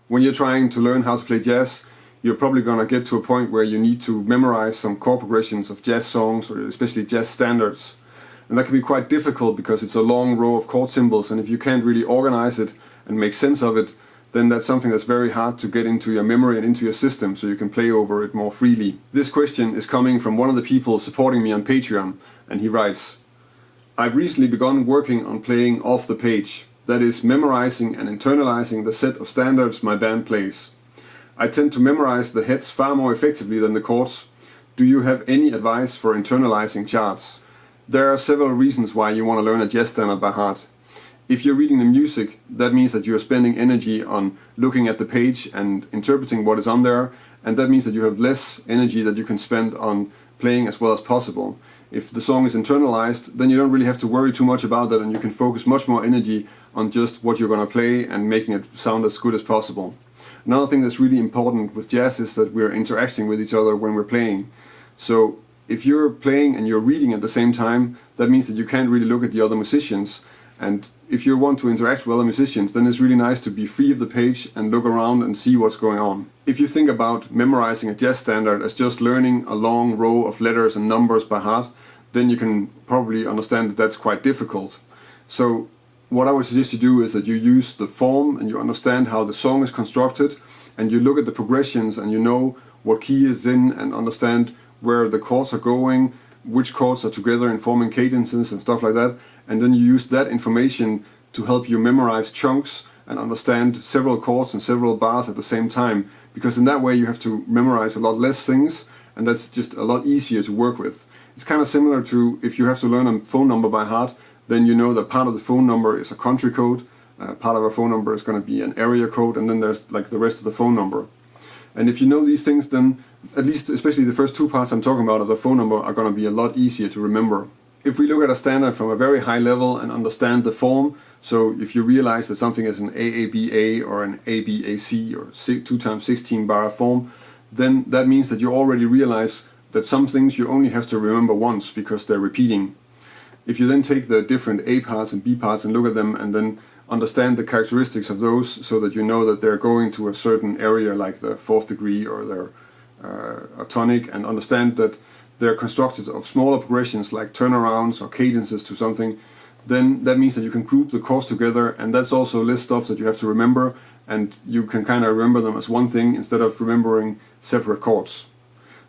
when you're trying to learn how to play jazz, you're probably going to get to a point where you need to memorize some chord progressions of jazz songs, or especially jazz standards. And that can be quite difficult because it's a long row of chord symbols, and if you can't really organize it and make sense of it, then that's something that's very hard to get into your memory and into your system so you can play over it more freely. This question is coming from one of the people supporting me on Patreon, and he writes, "I've recently begun working on playing off the page, that is, memorizing and internalizing the set of standards my band plays. I tend to memorize the heads far more effectively than the chords. Do you have any advice for internalizing charts?" There are several reasons why you want to learn a jazz standard by heart. If you're reading the music, that means that you're spending energy on looking at the page and interpreting what is on there, and that means that you have less energy that you can spend on playing as well as possible. If the song is internalized, then you don't really have to worry too much about that, and you can focus much more energy on just what you're going to play and making it sound as good as possible. Another thing that's really important with jazz is that we're interacting with each other when we're playing. So if you're playing and you're reading at the same time, that means that you can't really look at the other musicians. And if you want to interact with other musicians, then it's really nice to be free of the page and look around and see what's going on. If you think about memorizing a jazz standard as just learning a long row of letters and numbers by heart, then you can probably understand that that's quite difficult. So what I would suggest you do is that you use the form and you understand how the song is constructed, and you look at the progressions and you know what key is in and understand where the chords are going, which chords are together in forming cadences and stuff like that, and then you use that information to help you memorize chunks and understand several chords and several bars at the same time, because in that way you have to memorize a lot less things, and that's just a lot easier to work with. It's kind of similar to if you have to learn a phone number by heart, then you know that part of the phone number is a country code, part of a phone number is going to be an area code, and then there's like the rest of the phone number. And if you know these things, then at least, especially the first two parts I'm talking about of the phone number, are going to be a lot easier to remember. If we look at a standard from a very high level and understand the form, so if you realize that something is an AABA or an ABAC or 2x16 bar form, then that means that you already realize that some things you only have to remember once because they're repeating. If you then take the different A parts and B parts and look at them and then understand the characteristics of those so that you know that they're going to a certain area like the fourth degree or they're a tonic, and understand that they're constructed of smaller progressions like turnarounds or cadences to something, then that means that you can group the chords together, and that's also less stuff that you have to remember, and you can kind of remember them as one thing instead of remembering separate chords.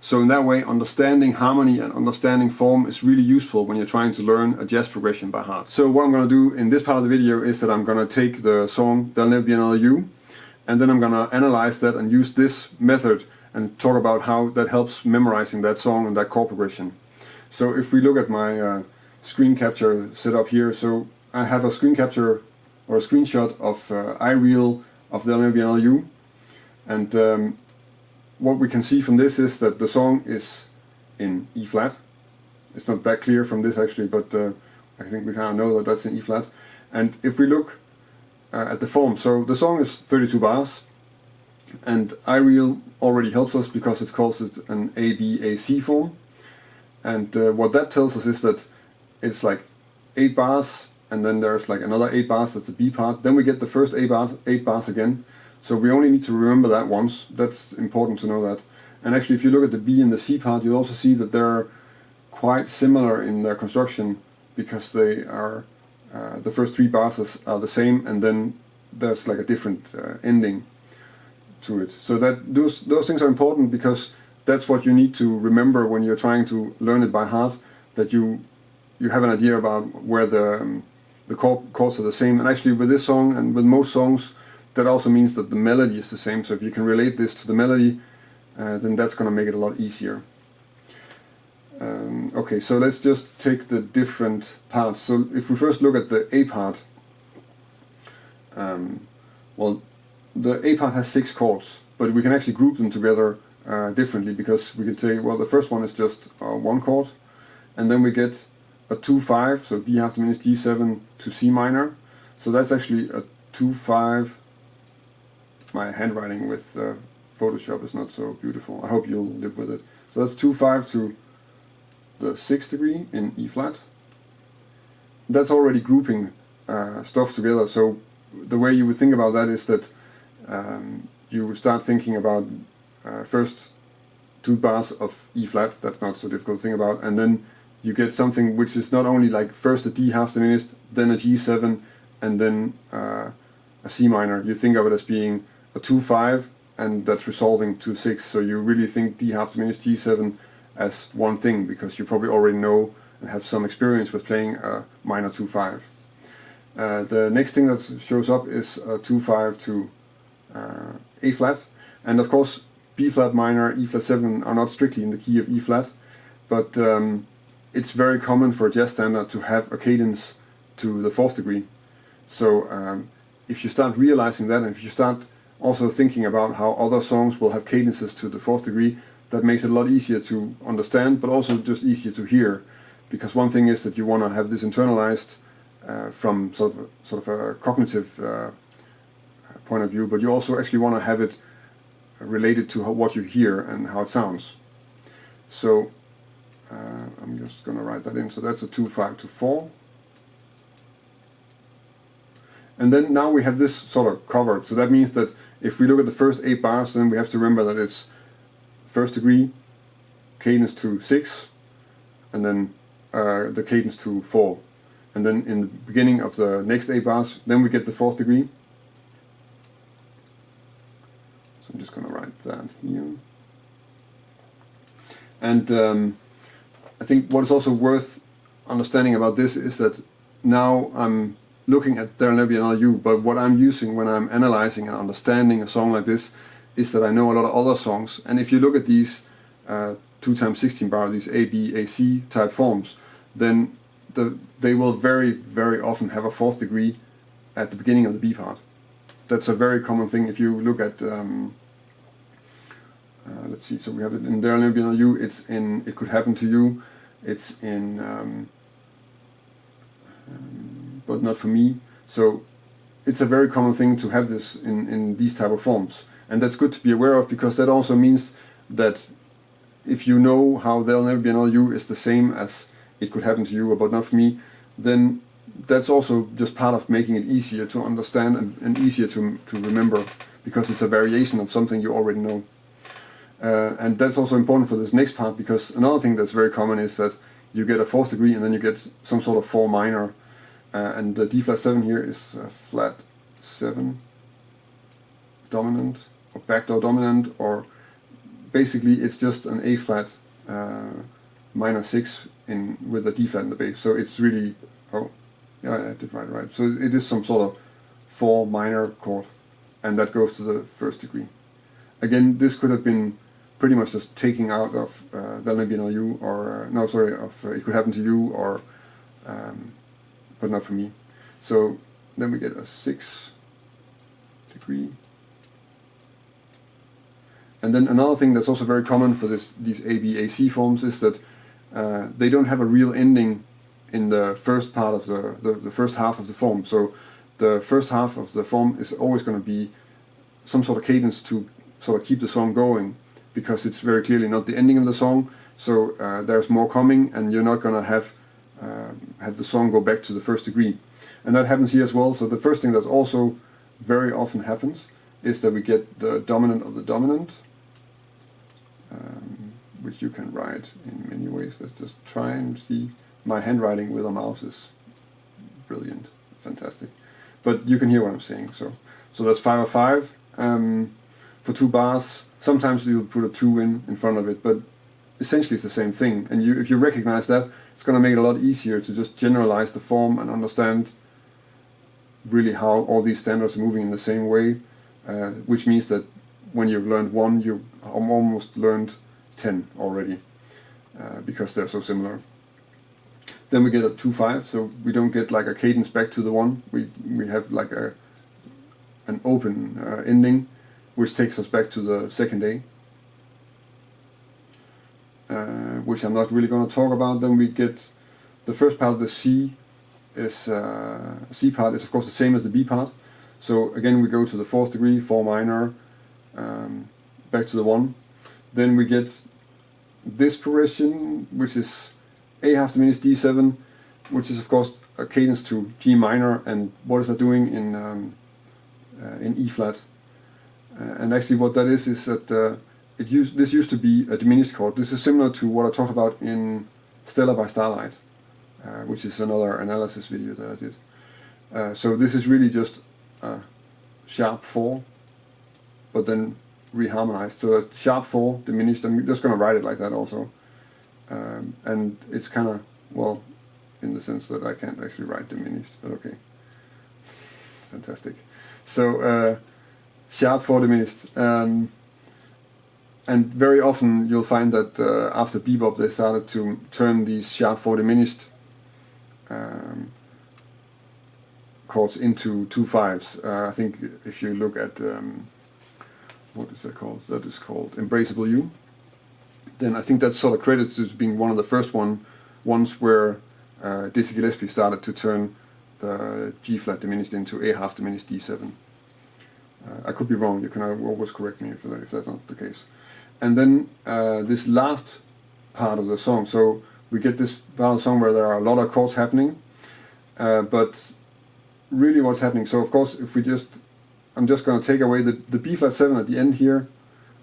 So in that way, understanding harmony and understanding form is really useful when you're trying to learn a jazz progression by heart. So what I'm going to do in this part of the video is that I'm going to take the song There'll Never Be Another You, and then I'm going to analyze that and use this method and talk about how that helps memorizing that song and that chord progression. So if we look at my screen capture set up here, so I have a screen capture or a screenshot of iReal of There'll Never Be Another You, and what we can see from this is that the song is in E flat. It's not that clear from this actually, but I think we kind of know that that's in E flat. And if we look at the form, so the song is 32 bars, and iReal already helps us because it calls it an ABAC form. And what that tells us is that it's like 8 bars, and then there's like another 8 bars, that's the B part. Then we get the first 8 bars again. So we only need to remember that once. That's important to know that. And actually, if you look at the B and the C part, you'll also see that they're quite similar in their construction, because they are the first 3 bars are the same, and then there's like a different ending to it. So that those things are important, because that's what you need to remember when you're trying to learn it by heart. That you have an idea about where the chords are the same. And actually, with this song and with most songs, that also means that the melody is the same. So if you can relate this to the melody, then that's going to make it a lot easier. Okay, so let's just take the different parts. So if we first look at the A part, well, the A part has 6 chords, but we can actually group them together differently, because we could say, well, the first one is just 1 chord, and then we get a 2-5, so D half diminished G7 to C minor. So that's actually a 2-5. My handwriting with Photoshop is not so beautiful. I hope you'll live with it. So that's 2-5 to the 6th degree in E flat. That's already grouping stuff together. So the way you would think about that is that you would start thinking about first 2 bars of E flat, that's not so difficult to think about, and then you get something which is not only like first a D half diminished, then a G7, and then a C minor. You think of it as being a 2-5, and that's resolving to 6, so you really think D half diminished G7 as one thing, because you probably already know and have some experience with playing a minor 2-5. The next thing that shows up is a 2-5 to A flat, and of course B flat minor, E flat 7 are not strictly in the key of E flat, but it's very common for a jazz standard to have a cadence to the 4th degree. So if you start realizing that, and if you start also thinking about how other songs will have cadences to the 4th degree, that makes it a lot easier to understand, but also just easier to hear. Because one thing is that you want to have this internalized from sort of a cognitive point of view, but you also actually want to have it related to what you hear and how it sounds. So I'm just going to write that in. So that's a 2-5 to 4. And then now we have this sort of covered. So that means that if we look at the first 8 bars, then we have to remember that it's 1st degree, cadence to 6, and then the cadence to 4. And then in the beginning of the next 8 bars, then we get the 4th degree. So I'm just going to write that here. And I think what is also worth understanding about this is that now I'm looking at There Will Never Be Another You, but what I'm using when I'm analyzing and understanding a song like this is that I know a lot of other songs. And if you look at these 2x16 bar, these A, B, A, C type forms, then they will very, very often have a 4th degree at the beginning of the B part. That's a very common thing. If you look at, let's see, so we have it in There Will Never Be Another You, it's in It Could Happen to You, it's in But Not For Me. So it's a very common thing to have this in these type of forms. And that's good to be aware of, because that also means that if you know how There'll Never Be Another You is the same as It Could Happen to You or But Not For Me, then that's also just part of making it easier to understand and easier to remember, because it's a variation of something you already know. And that's also important for this next part, because another thing that's very common is that you get a 4th degree and then you get some sort of 4 minor, and the D flat 7 here is flat 7 dominant or backdoor dominant, or basically it's just an A flat minor 6 with a D flat in the bass. So it's really, oh yeah, I did write it right. So it is some sort of 4 minor chord, and that goes to the 1st degree. Again, this could have been pretty much just taking out of There'll Never Be Another You, or no, sorry, of It Could Happen to You, or But Not For Me. So then we get a 6 degree. And then another thing that's also very common for these ABAC forms is that they don't have a real ending in the first part of the first half of the form. So the first half of the form is always going to be some sort of cadence to sort of keep the song going, because it's very clearly not the ending of the song. So there's more coming, and you're not going to have the song go back to the 1st degree. And that happens here as well. So the first thing that also very often happens is that we get the dominant of the dominant, which you can write in many ways. Let's just try and see. My handwriting with a mouse is brilliant, fantastic. But you can hear what I'm saying. So that's 5 of 5 for 2 bars. Sometimes you'll put a 2 in front of it, but essentially it's the same thing. And if you recognize that, it's going to make it a lot easier to just generalize the form and understand really how all these standards are moving in the same way, which means that when you've learned 1, you've almost learned 10 already, because they're so similar. Then we get a 2-5, so we don't get like a cadence back to the 1. We have like an open ending, which takes us back to the 2nd A, which I'm not really going to talk about. Then we get the first part of the C part is of course the same as the B part. So again we go to the 4th degree, 4 minor, back to the 1. Then we get this progression, which is A half diminished D7, which is of course a cadence to G minor. And what is that doing in E flat? And actually what that is that this used to be a diminished chord. This is similar to what I talked about in Stellar by Starlight, which is another analysis video that I did. So this is really just a sharp 4, but then reharmonized. So a sharp 4 diminished. I'm just going to write it like that also. And it's kind of, well, in the sense that I can't actually write diminished, but okay. Fantastic. So sharp 4 diminished. And very often you'll find that after bebop they started to turn these sharp 4 diminished chords into 2/5s. I think if you look at what is that called? That is called Embraceable You. Then I think that's sort of credited to being one of the first ones where Dizzy Gillespie started to turn the G flat diminished into A half diminished D7. I could be wrong. You can always correct me if that's not the case. And then this last part of the song. So we get this part of the song where there are a lot of chords happening, but really what's happening. So of course, if I'm just going to take away the B flat 7 at the end here.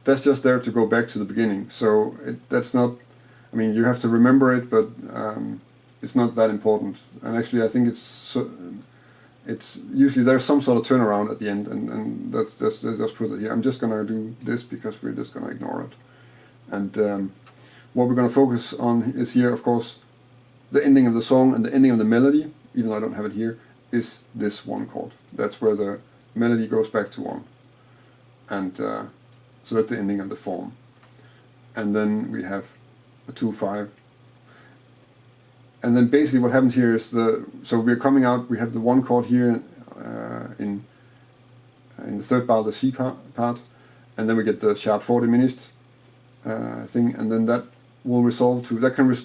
That's just there to go back to the beginning. So that's not. I mean, you have to remember it, but it's not that important. And actually, I think it's usually there's some sort of turnaround at the end, and that's just put it here. I'm just going to do this because we're just going to ignore it. And what we're going to focus on is here, of course, the ending of the song and the ending of the melody, even though I don't have it here, is this 1 chord. That's where the melody goes back to 1. And so that's the ending of the form. And then we have a 2/5. And then basically what happens here is so we're coming out, we have the 1 chord here in the third bar of the C part, and then we get the sharp 4 diminished thing, and then that will resolve to,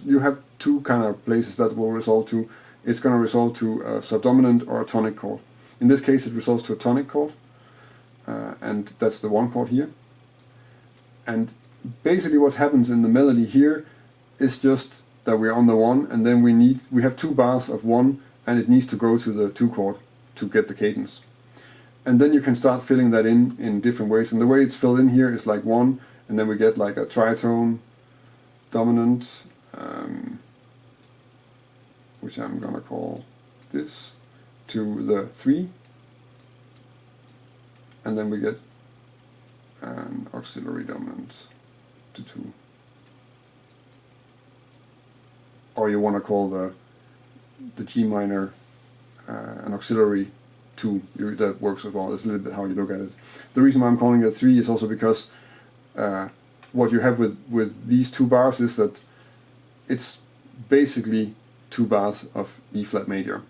you have 2 kind of places that will resolve to. It's going to resolve to a subdominant or a tonic chord. In this case it resolves to a tonic chord, and that's the 1 chord here. And basically what happens in the melody here is just that we're on the 1, and then we have 2 bars of 1, and it needs to go to the 2 chord to get the cadence. And then you can start filling that in different ways, and the way it's filled in here is like 1, and then we get like a tritone dominant, which I'm gonna call this, to the 3, and then we get an auxiliary dominant to 2. Or you want to call the G minor an auxiliary 2, that works as well. That's a little bit how you look at it. The reason why I'm calling it 3 is also because what you have with these 2 bars is that it's basically 2 bars of E flat major.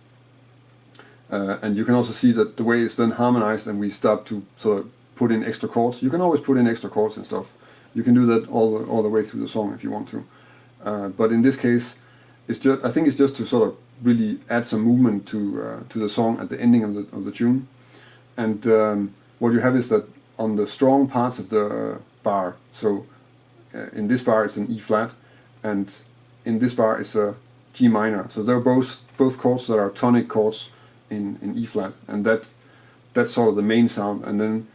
And you can also see that the way it's then harmonized and we start to sort of put in extra chords. You can always put in extra chords and stuff. You can do that all the way through the song if you want to. But in this case, I think it's just to sort of really add some movement to the song at the ending of the tune. And what you have is that on the strong parts of the bar, so in this bar it's an E flat, and in this bar it's a G minor. So they're both chords that are tonic chords in E flat, and that's sort of the main sound. And then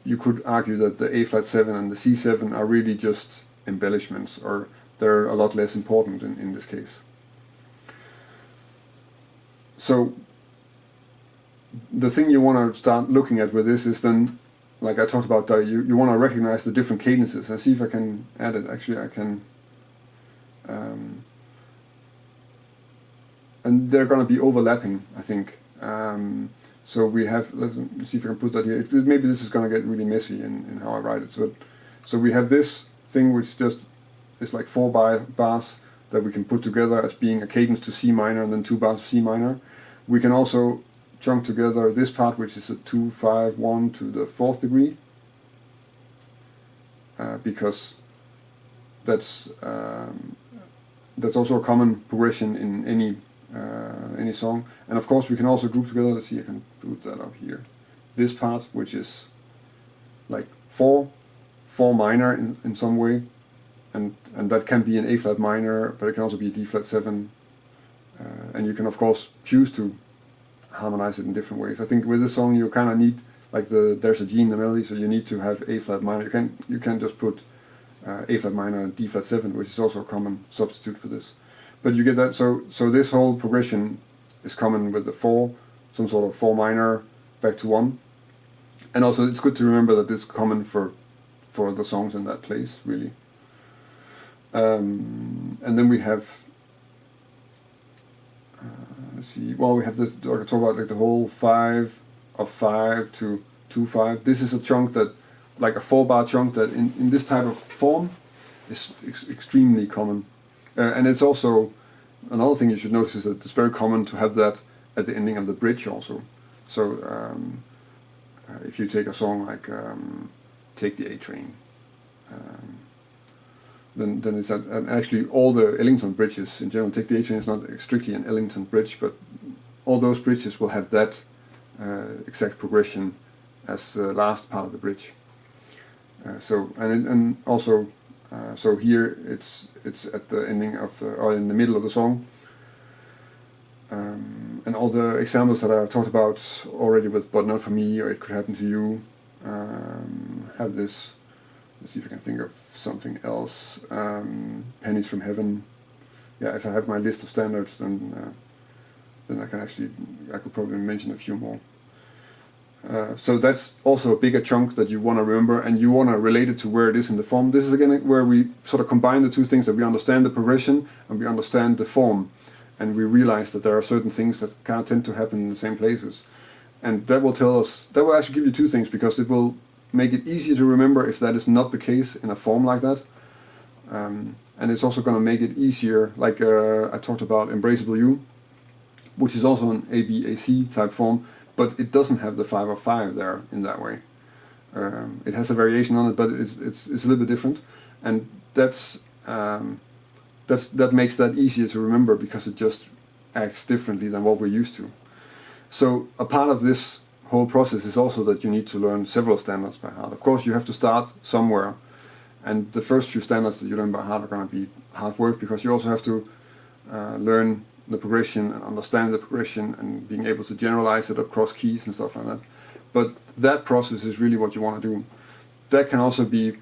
you could argue that the A flat 7 and the C7 are really just embellishments, or they're a lot less important in this case. So the thing you want to start looking at with this is then, like I talked about, you want to recognize the different cadences. I'll see if I can add it. Actually I can, and they're going to be overlapping, I think. So we have, let's see if I can put that here. Maybe this is going to get really messy in how I write it. So we have this thing which just is like 4 bars that we can put together as being a cadence to C minor and then 2 bars of C minor. We can also chunk together this part, which is a 2, 5, 1 to the 4th degree, because that's also a common progression in any song. And of course we can also group together. Let's see, I can put that up here. This part, which is like 4 minor in some way, and that can be an A flat minor, but it can also be a D flat 7, and you can of course choose to harmonize it in different ways. I think with this song you kind of need like there's a G in the melody, so you need to have A flat minor. You can't just put A flat minor and D flat 7, which is also a common substitute for this. But you get that. So this whole progression is common with the 4, some sort of 4 minor back to 1, and also it's good to remember that this is common for the songs in that place, really. And then we have. Let's see. Well, we have the I talk about like the whole 5 of 5 to 2/5. This is a chunk that, like a 4-bar chunk that in this type of form is extremely common. And it's also another thing you should notice is that it's very common to have that at the ending of the bridge also. So if you take a song like Take the A Train, then it's and actually all the Ellington bridges in general. Take the A Train is not strictly an Ellington bridge, but all those bridges will have that exact progression as the last part of the bridge. So here it's at the ending of or in the middle of the song. And all the examples that I talked about already with But Not For Me or It Could Happen To You have this. Let's see if I can think of something else. Pennies From Heaven. Yeah, if I have my list of standards, then I could probably mention a few more. So that's also a bigger chunk that you want to remember, and you want to relate it to where it is in the form. This is again where we sort of combine the two things, that we understand the progression and we understand the form, and we realize that there are certain things that can't tend to happen in the same places. And that will tell us, that will actually give you two things, because it will make it easier to remember if that is not the case in a form like that. And it's also going to make it easier, like I talked about Embraceable You, which is also an ABAC type form, but it doesn't have the 5 of 5 there in that way. It has a variation on it, but it's a little bit different, and that makes that easier to remember because it just acts differently than what we're used to. So a part of this whole process is also that you need to learn several standards by heart. Of course, you have to start somewhere, and the first few standards that you learn by heart are going to be hard work, because you also have to learn the progression and understand the progression and being able to generalize it across keys and stuff like that. But that process is really what you want to do. That can also be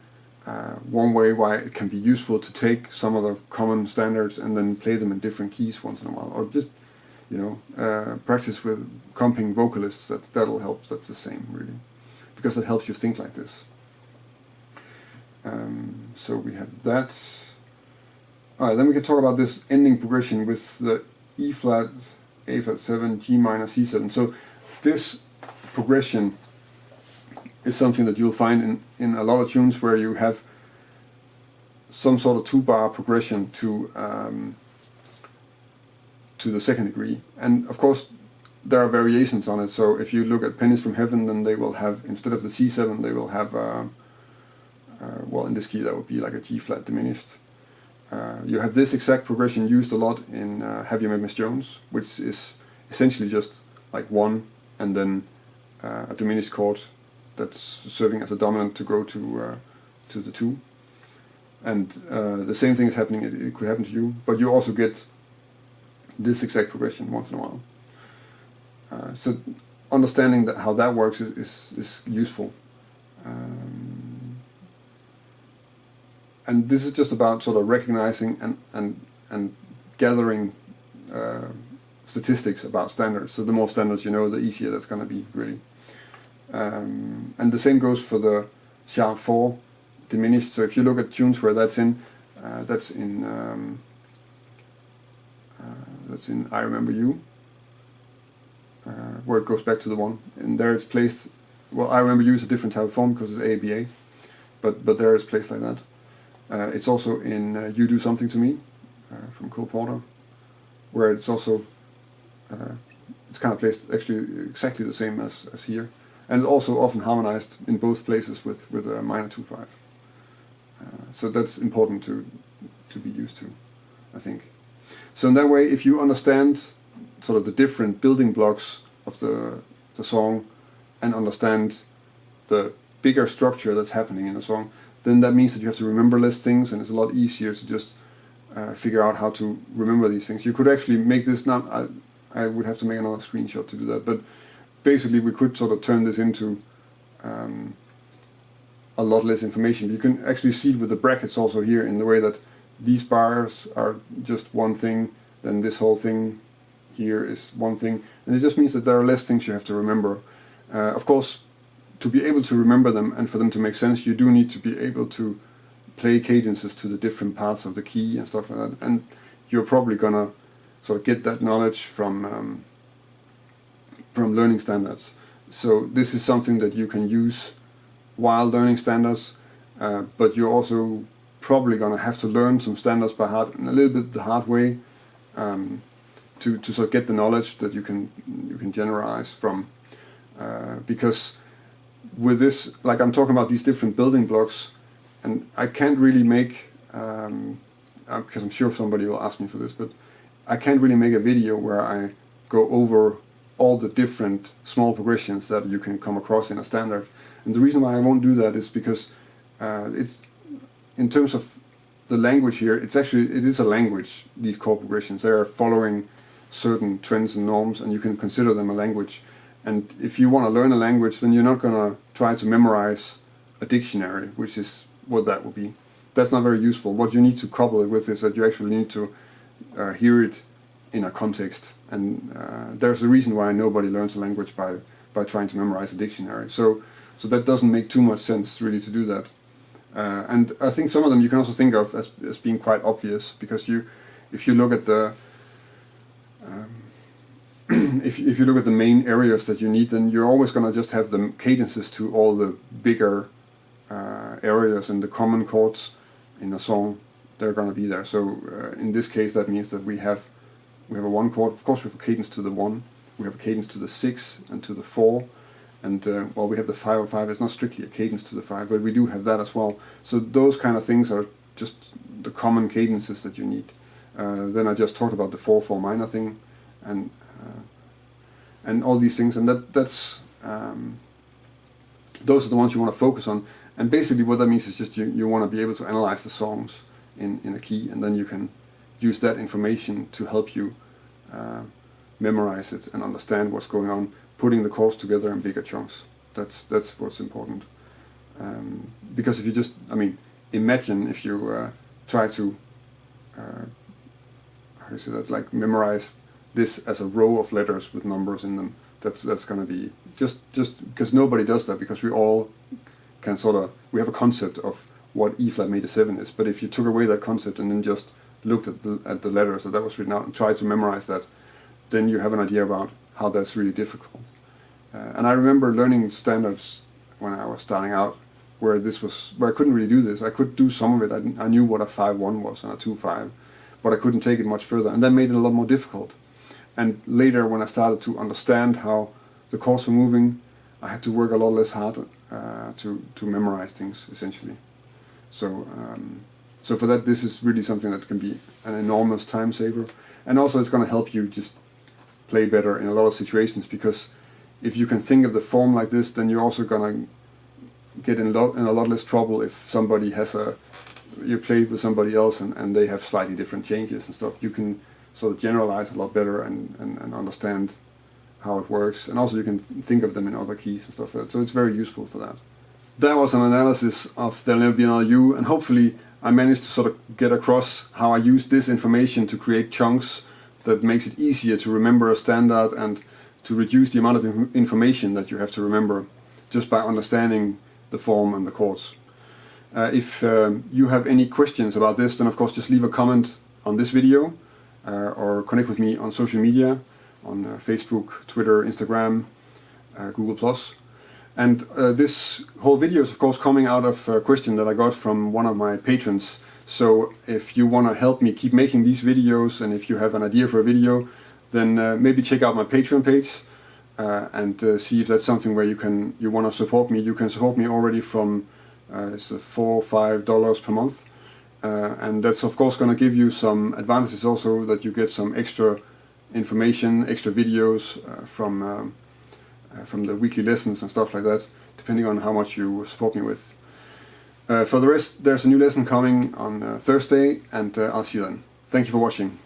one way why it can be useful to take some of the common standards and then play them in different keys once in a while, or just practice with comping vocalists. That'll help. That's the same, really, because it helps you think like this. So we have that. All right, then we can talk about this ending progression with the E flat, A flat 7, G minor, C7. So this progression is something that you'll find in a lot of tunes where you have some sort of 2-bar progression to the second degree. And of course there are variations on it. So if you look at Pennies From Heaven, then they will have, instead of the C7, they will have well, in this key that would be like a G flat diminished. You have this exact progression used a lot in Have You Met Miss Jones, which is essentially just like 1 and then a diminished chord that's serving as a dominant to go to the 2. And the same thing is happening, it could happen to you, but you also get this exact progression once in a while. So understanding that how that works is useful. And this is just about sort of recognizing and gathering statistics about standards. So the more standards you know, the easier that's going to be, really. And the same goes for the sharp 4 diminished. So if you look at tunes where that's in I Remember You, where it goes back to the 1, and there it's placed. Well, I Remember You is a different type of form because it's ABA, but there it's placed like that. It's also in You Do Something To Me from Cole Porter, where it's also it's kind of placed actually exactly the same as here, and also often harmonized in both places with a minor 2/5. So that's important to be used to, I think. So in that way, if you understand sort of the different building blocks of the song and understand the bigger structure that's happening in the song, then that means that you have to remember less things, and it's a lot easier to just figure out how to remember these things. You could actually make this, I would have to make another screenshot to do that, but basically we could sort of turn this into a lot less information. You can actually see it with the brackets also here, in the way that these bars are just one thing, then this whole thing here is one thing, and it just means that there are less things you have to remember. Of course, to be able to remember them and for them to make sense, you do need to be able to play cadences to the different parts of the key and stuff like that, and you're probably gonna sort of get that knowledge from learning standards. So this is something that you can use while learning standards, but you're also probably gonna have to learn some standards by heart, and a little bit the hard way, to sort of get the knowledge that you can generalize from, because with this, like I'm talking about these different building blocks, and I can't really make, because I'm sure somebody will ask me for this, but I can't really make a video where I go over all the different small progressions that you can come across in a standard. And the reason why I won't do that is because it's, in terms of the language here, it is a language, these chord progressions. They are following certain trends and norms, and you can consider them a language. And if you want to learn a language, then you're not going to try to memorize a dictionary, which is what that would be. That's not very useful. What you need to couple it with is that you actually need to hear it in a context. And there's a reason why nobody learns a language by trying to memorize a dictionary. So that doesn't make too much sense really to do that. And I think some of them you can also think of as being quite obvious, because if you look at the if you look at the main areas that you need, then you're always going to just have the cadences to all the bigger areas, and the common chords in a song, they're going to be there. So in this case, that means that we have a 1 chord. Of course, we have a cadence to the 1, we have a cadence to the 6 and to the 4, and well, we have the 505. It's not strictly a cadence to the 5, but we do have that as well. So those kind of things are just the common cadences that you need. Then I just talked about the 4/4 minor thing, and all these things, and that's those are the ones you want to focus on. And basically what that means is just you want to be able to analyze the songs in a key, and then you can use that information to help you memorize it and understand what's going on, putting the chords together in bigger chunks. That's what's important. Because if you just, imagine if you try to, how do you say that, like memorize this as a row of letters with numbers in them. That's going to be just because nobody does that, because we all can we have a concept of what E flat major 7 is. But if you took away that concept and then just looked at the letters that was written out and tried to memorize that, then you have an idea about how that's really difficult. And I remember learning standards when I was starting out, where I couldn't really do this. I could do some of it. I knew what a 5/1 was and a 2/5, but I couldn't take it much further, and that made it a lot more difficult. And later, when I started to understand how the chords were moving, I had to work a lot less hard to memorize things, essentially. So for that, this is really something that can be an enormous time saver, and also it's going to help you just play better in a lot of situations, because if you can think of the form like this, then you're also going to get in a lot less trouble if somebody you play with somebody else and they have slightly different changes and stuff. You can sort of generalize a lot better and understand how it works, and also you can think of them in other keys and stuff like that. So it's very useful for that. That was an analysis of the LBNLU, and hopefully I managed to sort of get across how I use this information to create chunks that makes it easier to remember a standard and to reduce the amount of information that you have to remember just by understanding the form and the chords. If you have any questions about this, then of course just leave a comment on this video or connect with me on social media, on Facebook, Twitter, Instagram, Google+. And this whole video is of course coming out of a question that I got from one of my patrons. So if you want to help me keep making these videos, and if you have an idea for a video, then maybe check out my Patreon page and see if that's something where you want to support me. You can support me already from it's $4 or $5 per month, and that's of course going to give you some advantages also, that you get some extra information, extra videos from the weekly lessons and stuff like that, depending on how much you support me with. For the rest, there's a new lesson coming on Thursday, and I'll see you then. Thank you for watching.